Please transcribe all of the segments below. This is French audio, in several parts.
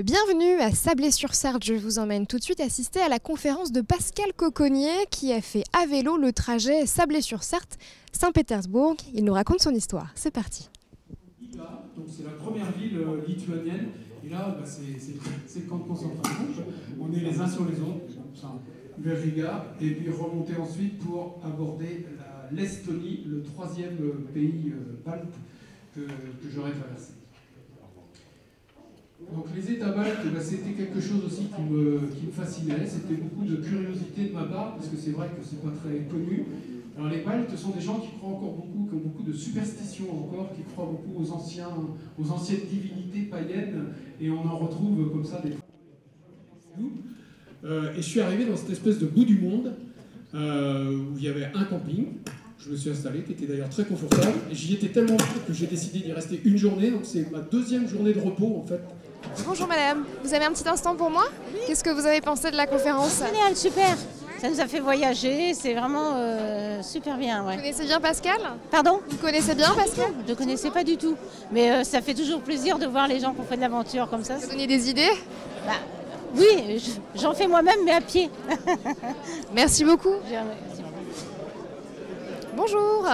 Bienvenue à Sablé-sur-Sarthe, je vous emmène tout de suite assister à la conférence de Pascal Coconnier qui a fait à vélo le trajet Sablé-sur-Sarthe, Saint-Pétersbourg. Il nous raconte son histoire, c'est parti. Donc c'est la première ville lituanienne et là c'est le camp de concentration. On est les uns sur les autres, vers Riga et puis remonter ensuite pour aborder l'Estonie, le troisième pays balte que j'aurais traversé. Donc les États baltes, c'était quelque chose aussi qui me fascinait, c'était beaucoup de curiosité de ma part, parce que c'est vrai que c'est pas très connu. Alors les Baltes sont des gens qui croient encore beaucoup, qui ont beaucoup de superstitions encore, qui croient beaucoup aux anciennes divinités païennes, et on en retrouve comme ça des et je suis arrivé dans cette espèce de bout du monde, où il y avait un camping. Je me suis installé, qui était d'ailleurs très confortable, et j'y étais tellement bien que j'ai décidé d'y rester une journée, donc c'est ma deuxième journée de repos en fait. Bonjour madame, vous avez un petit instant pour moi? Oui. Qu'est-ce que vous avez pensé de la conférence? Génial, super. Ça nous a fait voyager, c'est vraiment super bien. Ouais. Vous connaissez bien Pascal? Pardon? Vous connaissez bien Pascal? Je ne connaissais pas du tout, mais ça fait toujours plaisir de voir les gens qui ont fait de l'aventure comme ça. Vous donnez des idées? Oui, j'en fais moi-même, mais à pied. Merci beaucoup. Bonjour.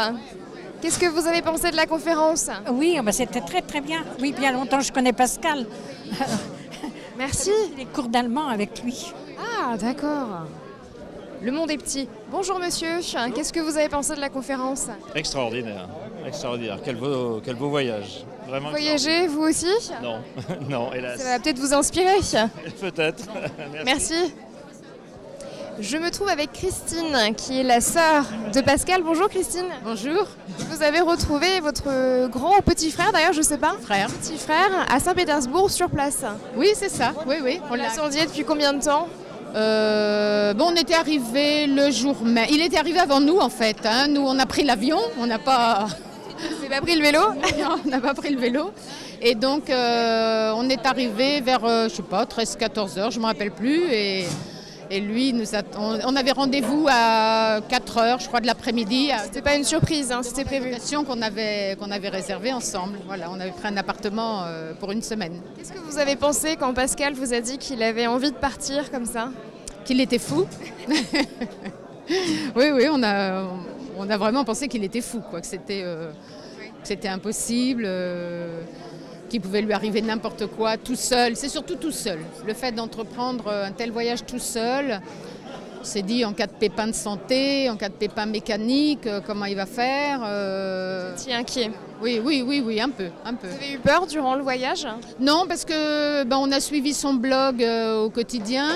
Qu'est-ce que vous avez pensé de la conférence? Oui, c'était très très bien. Oui, bien longtemps je connais Pascal. Merci. Les cours d'allemand avec lui. Ah, d'accord. Le monde est petit. Bonjour monsieur, qu'est-ce que vous avez pensé de la conférence? Extraordinaire, extraordinaire. Quel beau voyage. Vraiment. Voyagez, vous aussi? Non, non, hélas. Ça va peut-être vous inspirer. Peut-être. Merci. Je me trouve avec Christine, qui est la sœur de Pascal. Bonjour Christine. Bonjour. Vous avez retrouvé votre grand ou petit frère, d'ailleurs, je sais pas. Frère. Petit frère, à Saint-Pétersbourg, sur place. Oui, c'est ça. Oui. On l'attendiez depuis combien de temps? On était arrivé le jour même. Il était arrivé avant nous, en fait. Hein. Nous, on a pris l'avion. On n'a pas... Vous n'avez pas pris le vélo? Non, on n'a pas pris le vélo. Et donc, on est arrivé vers, 13-14 heures, je ne me rappelle plus. Et lui, on avait rendez-vous à 4 heures, je crois, de l'après-midi. C'était pas une surprise, hein, c'était prévu. Qu'on avait réservé ensemble. Voilà, on avait pris un appartement pour une semaine. Qu'est-ce que vous avez pensé quand Pascal vous a dit qu'il avait envie de partir comme ça? Qu'il était fou. Oui, on a vraiment pensé qu'il était fou, quoi, que c'était impossible. Qu'il pouvait lui arriver n'importe quoi tout seul, c'est surtout tout seul. Le fait d'entreprendre un tel voyage tout seul, on s'est dit en cas de pépin de santé, en cas de pépin mécanique, comment il va faire. Vous étiez inquiet? Oui, un peu. Vous avez eu peur durant le voyage? Non, parce que on a suivi son blog au quotidien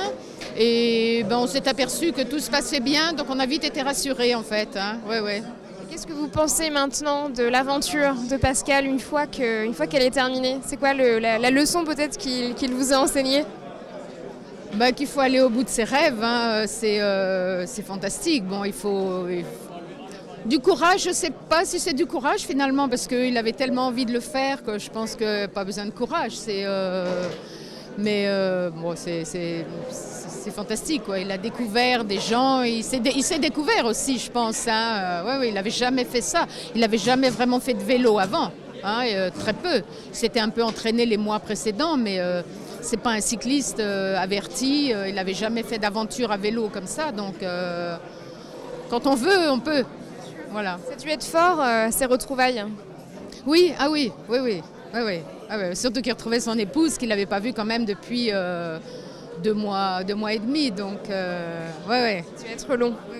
et on s'est aperçu que tout se passait bien, donc on a vite été rassurés en fait. Hein. Ouais. Qu'est-ce que vous pensez maintenant de l'aventure de Pascal une fois qu'elle est terminée? C'est quoi la leçon peut-être qu'il vous a enseignée? Qu'il faut aller au bout de ses rêves, hein. C'est fantastique. Bon, il faut du courage, je ne sais pas si c'est du courage finalement, parce qu'il avait tellement envie de le faire que je pense que pas besoin de courage. C'est fantastique, quoi. Il a découvert des gens, il s'est découvert aussi, je pense. Hein. Il n'avait jamais fait ça. Il n'avait jamais vraiment fait de vélo avant, hein, très peu. Il s'était un peu entraîné les mois précédents, mais c'est pas un cycliste averti. Il n'avait jamais fait d'aventure à vélo comme ça. Donc, quand on veut, on peut. Voilà. Ça a dû être fort, ces retrouvailles. Oui. Surtout qu'il retrouvait son épouse qu'il n'avait pas vue quand même depuis 2 mois et demi. Donc, Ça va être long. Oui.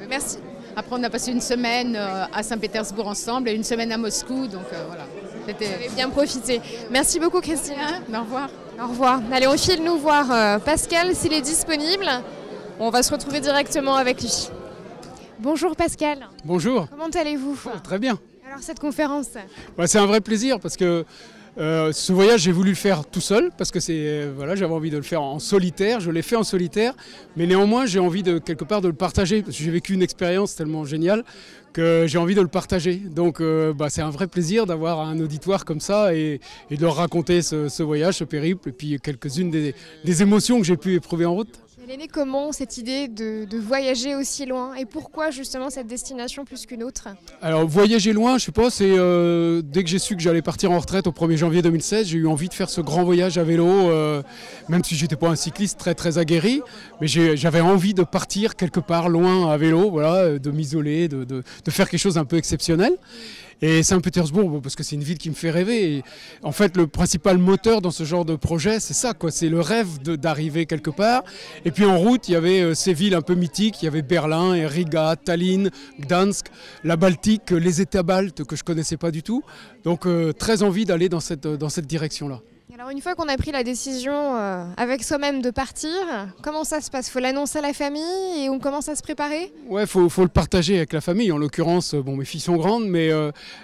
Merci. Après, on a passé une semaine à Saint-Pétersbourg ensemble et une semaine à Moscou. Donc, voilà. Vous avez bien profité. Merci beaucoup, Christine. Au revoir. Au revoir. Allez, on file nous voir Pascal s'il est disponible. On va se retrouver directement avec lui. Bonjour Pascal. Bonjour. Comment allez-vous? Très bien. Alors cette conférence? C'est un vrai plaisir parce que ce voyage j'ai voulu le faire tout seul parce que j'avais envie de le faire en solitaire, je l'ai fait en solitaire, mais néanmoins j'ai envie quelque part de le partager parce que j'ai vécu une expérience tellement géniale que j'ai envie de le partager. Donc c'est un vrai plaisir d'avoir un auditoire comme ça et de leur raconter ce voyage, ce périple et puis quelques-unes des émotions que j'ai pu éprouver en route. Elle est née comment cette idée de voyager aussi loin et pourquoi justement cette destination plus qu'une autre? Alors voyager loin, je sais pas, c'est dès que j'ai su que j'allais partir en retraite au 1er janvier 2016, j'ai eu envie de faire ce grand voyage à vélo, même si j'étais pas un cycliste très aguerri, mais j'avais envie de partir quelque part loin à vélo, voilà, de m'isoler, de faire quelque chose un peu exceptionnel. Et Saint-Pétersbourg, parce que c'est une ville qui me fait rêver. Et en fait, le principal moteur dans ce genre de projet, c'est ça, quoi. C'est le rêve d'arriver quelque part. Et puis en route, il y avait ces villes un peu mythiques. Il y avait Berlin, et Riga, Tallinn, Gdansk, la Baltique, les États baltes que je connaissais pas du tout. Donc très envie d'aller dans cette direction-là. Alors une fois qu'on a pris la décision avec soi-même de partir, comment ça se passe? Faut l'annoncer à la famille et on commence à se préparer? Ouais, faut le partager avec la famille. En l'occurrence, bon, mes filles sont grandes, mais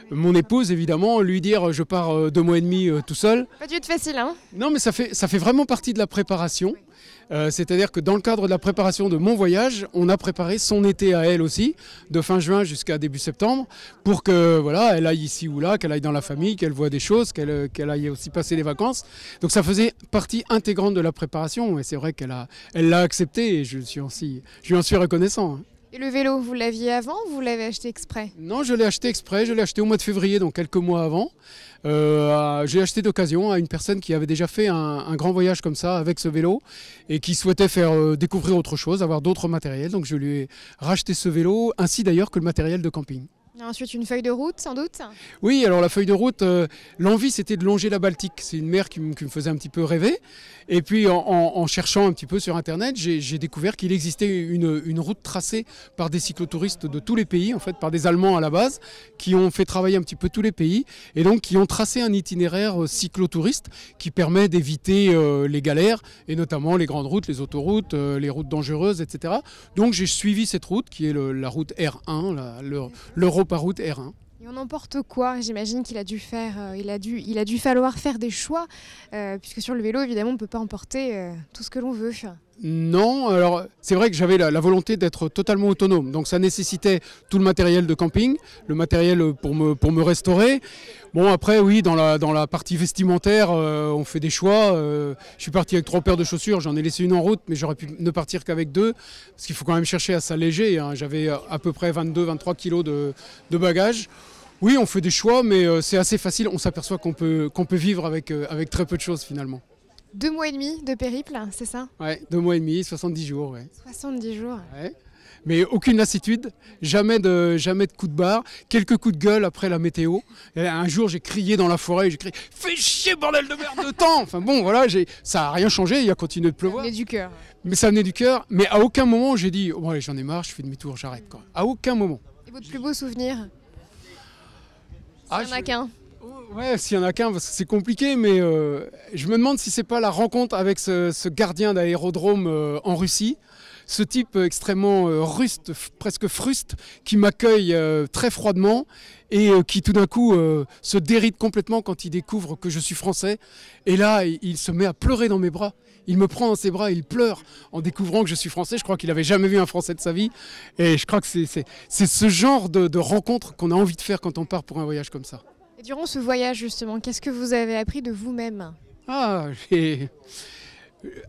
mon épouse, évidemment, lui dire je pars 2 mois et demi tout seul. Pas du tout facile, hein? Non, mais ça fait vraiment partie de la préparation. C'est-à-dire que dans le cadre de la préparation de mon voyage, on a préparé son été à elle aussi, de fin juin jusqu'à début septembre, pour que voilà, elle aille ici ou là, qu'elle aille dans la famille, qu'elle voit des choses, qu'elle aille aussi passer les vacances. Donc ça faisait partie intégrante de la préparation, et c'est vrai qu'elle l'a accepté, et je lui en suis reconnaissant. Et le vélo, vous l'aviez avant ou vous l'avez acheté exprès? Non, je l'ai acheté exprès, je l'ai acheté au mois de février, donc quelques mois avant. J'ai acheté d'occasion à une personne qui avait déjà fait un grand voyage comme ça avec ce vélo et qui souhaitait faire découvrir autre chose, avoir d'autres matériels. Donc je lui ai racheté ce vélo, ainsi d'ailleurs que le matériel de camping. Et ensuite une feuille de route sans doute? Oui, alors la feuille de route, l'envie c'était de longer la Baltique. C'est une mer qui me faisait un petit peu rêver. Et puis en cherchant un petit peu sur internet, j'ai découvert qu'il existait une route tracée par des cyclotouristes de tous les pays, en fait par des Allemands à la base, qui ont fait travailler un petit peu tous les pays et donc qui ont tracé un itinéraire cyclotouriste qui permet d'éviter les galères et notamment les grandes routes, les autoroutes, les routes dangereuses, etc. Donc j'ai suivi cette route qui est la route R1, l'Europa-route R1. Et on emporte quoi? J'imagine qu'il a dû faire, il a dû falloir faire des choix, puisque sur le vélo, évidemment, on ne peut pas emporter tout ce que l'on veut. Non, alors c'est vrai que j'avais la volonté d'être totalement autonome, donc ça nécessitait tout le matériel de camping, le matériel pour me restaurer. Bon après oui, dans la partie vestimentaire, on fait des choix. Je suis parti avec 3 paires de chaussures, j'en ai laissé une en route, mais j'aurais pu ne partir qu'avec 2, parce qu'il faut quand même chercher à s'alléger, hein. J'avais à peu près 22-23 kilos de bagages. Oui, on fait des choix, mais c'est assez facile, on s'aperçoit qu'on peut vivre avec très peu de choses finalement. 2 mois et demi de périple, c'est ça? Ouais, 2 mois et demi, 70 jours. Ouais. 70 jours. Ouais. Mais aucune lassitude, jamais de coup de barre, quelques coups de gueule après la météo. Et un jour, j'ai crié dans la forêt, j'ai crié « Fais chier, bordel de merde de temps !» Enfin bon, voilà, ça n'a rien changé, il a continué de pleuvoir. Ça venait du cœur. Mais ça venait du cœur, mais à aucun moment, j'ai dit « Bon allez, j'en ai marre, je fais demi-tour, j'arrête. » À aucun moment. Et votre plus beau souvenir? Il n'y en a qu'un. Ouais, s'il y en a qu'un, parce que c'est compliqué, mais je me demande si c'est pas la rencontre avec ce gardien d'aérodrome en Russie, ce type extrêmement ruste, presque fruste, qui m'accueille très froidement et qui tout d'un coup se déride complètement quand il découvre que je suis français. Et là, il se met à pleurer dans mes bras. Il me prend dans ses bras, il pleure en découvrant que je suis français. Je crois qu'il n'avait jamais vu un Français de sa vie. Et je crois que c'est ce genre de rencontre qu'on a envie de faire quand on part pour un voyage comme ça. Et durant ce voyage, justement, qu'est-ce que vous avez appris de vous-même? Ah, j'ai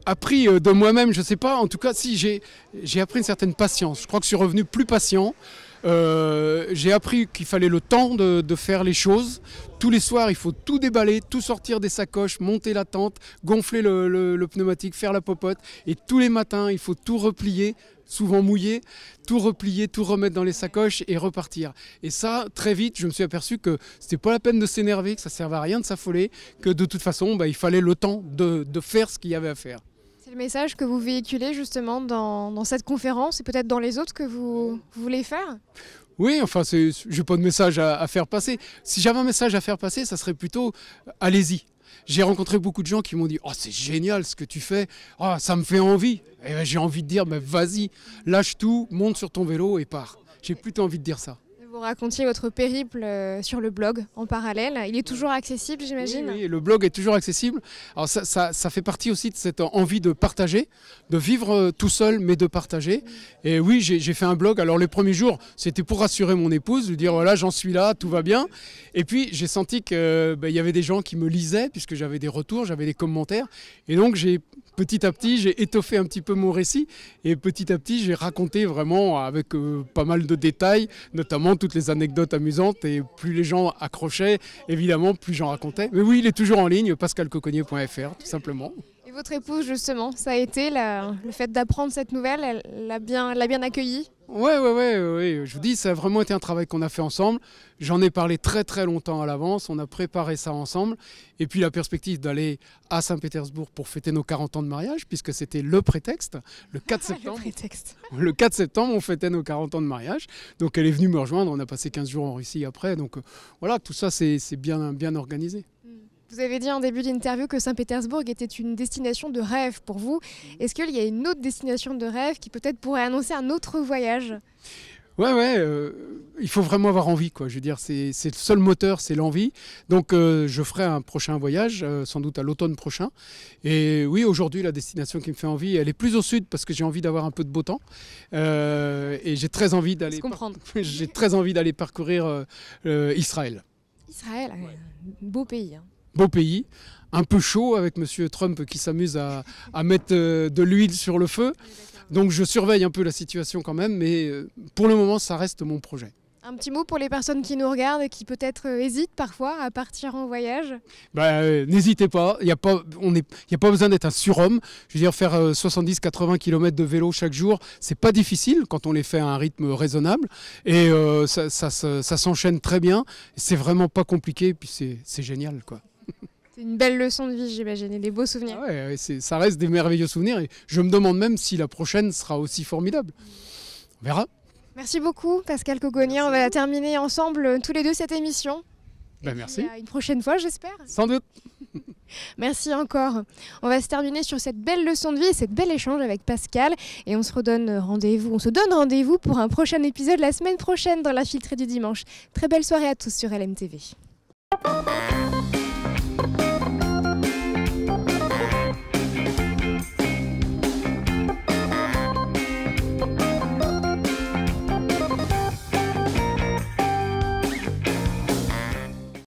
appris de moi-même, je ne sais pas. En tout cas, si, j'ai appris une certaine patience. Je crois que je suis revenu plus patient. J'ai appris qu'il fallait le temps de faire les choses. Tous les soirs, il faut tout déballer, tout sortir des sacoches, monter la tente, gonfler le pneumatique, faire la popote. Et tous les matins, il faut tout replier, souvent mouillé, tout replier, tout remettre dans les sacoches et repartir. Et ça, très vite, je me suis aperçu que c'était pas la peine de s'énerver, que ça servait à rien de s'affoler, que de toute façon, il fallait le temps de faire ce qu'il y avait à faire. C'est le message que vous véhiculez justement dans cette conférence et peut-être dans les autres que vous voulez faire? Oui, enfin, je n'ai pas de message à faire passer. Si j'avais un message à faire passer, ça serait plutôt allez-y. J'ai rencontré beaucoup de gens qui m'ont dit « Oh, c'est génial ce que tu fais, oh, ça me fait envie ». Et j'ai envie de dire « Mais vas-y, lâche tout, monte sur ton vélo et pars ». J'ai plutôt envie de dire ça. Vous racontiez votre périple sur le blog en parallèle. Il est toujours accessible, j'imagine? Oui, le blog est toujours accessible. Alors ça fait partie aussi de cette envie de partager, de vivre tout seul, mais de partager. Et oui, j'ai fait un blog. Alors les premiers jours, c'était pour rassurer mon épouse, lui dire voilà, j'en suis là, tout va bien. Et puis j'ai senti qu'il y avait des gens qui me lisaient, puisque j'avais des retours, j'avais des commentaires. Et donc petit à petit, j'ai étoffé un petit peu mon récit. Et petit à petit, j'ai raconté vraiment avec pas mal de détails, notamment toutes les anecdotes amusantes. Et plus les gens accrochaient, évidemment, plus j'en racontais. Mais oui, il est toujours en ligne, pascalcoconnier.fr, tout simplement. Et votre épouse, justement, ça a été le fait d'apprendre cette nouvelle, elle l'a bien accueillie? Ouais. Je vous dis, ça a vraiment été un travail qu'on a fait ensemble. J'en ai parlé très très longtemps à l'avance. On a préparé ça ensemble. Et puis la perspective d'aller à Saint-Pétersbourg pour fêter nos 40 ans de mariage, puisque c'était le prétexte, le 4 septembre. Le 4 septembre, on fêtait nos 40 ans de mariage. Donc elle est venue me rejoindre. On a passé 15 jours en Russie après. Donc voilà, tout ça, c'est bien organisé. Vous avez dit en début d'interview que Saint-Pétersbourg était une destination de rêve pour vous. Est-ce qu'il y a une autre destination de rêve qui peut-être pourrait annoncer un autre voyage? Ouais, il faut vraiment avoir envie, quoi. Je veux dire, c'est le seul moteur, c'est l'envie. Donc je ferai un prochain voyage, sans doute à l'automne prochain. Et oui, aujourd'hui, la destination qui me fait envie, elle est plus au sud parce que j'ai envie d'avoir un peu de beau temps. Et j'ai très envie d'aller parcourir Israël. Israël, beau pays. Beau pays, un peu chaud avec Monsieur Trump qui s'amuse à mettre de l'huile sur le feu. Donc je surveille un peu la situation quand même, mais pour le moment, ça reste mon projet. Un petit mot pour les personnes qui nous regardent et qui peut-être hésitent parfois à partir en voyage? N'hésitez pas, il n'y a pas besoin d'être un surhomme. Je veux dire, faire 70-80 km de vélo chaque jour, c'est pas difficile quand on les fait à un rythme raisonnable. Et ça s'enchaîne très bien. C'est vraiment pas compliqué, et puis c'est génial, quoi. C'est une belle leçon de vie, j'imagine, et des beaux souvenirs. Ça reste des merveilleux souvenirs. Et je me demande même si la prochaine sera aussi formidable. On verra. Merci beaucoup, Pascal Coconnier. On va terminer ensemble tous les deux cette émission. Merci. Puis, une prochaine fois, j'espère. Sans doute. Merci encore. On va se terminer sur cette belle leçon de vie et cette belle échange avec Pascal. Et on se donne rendez-vous pour un prochain épisode la semaine prochaine dans La Filtrée du dimanche. Très belle soirée à tous sur LMTV.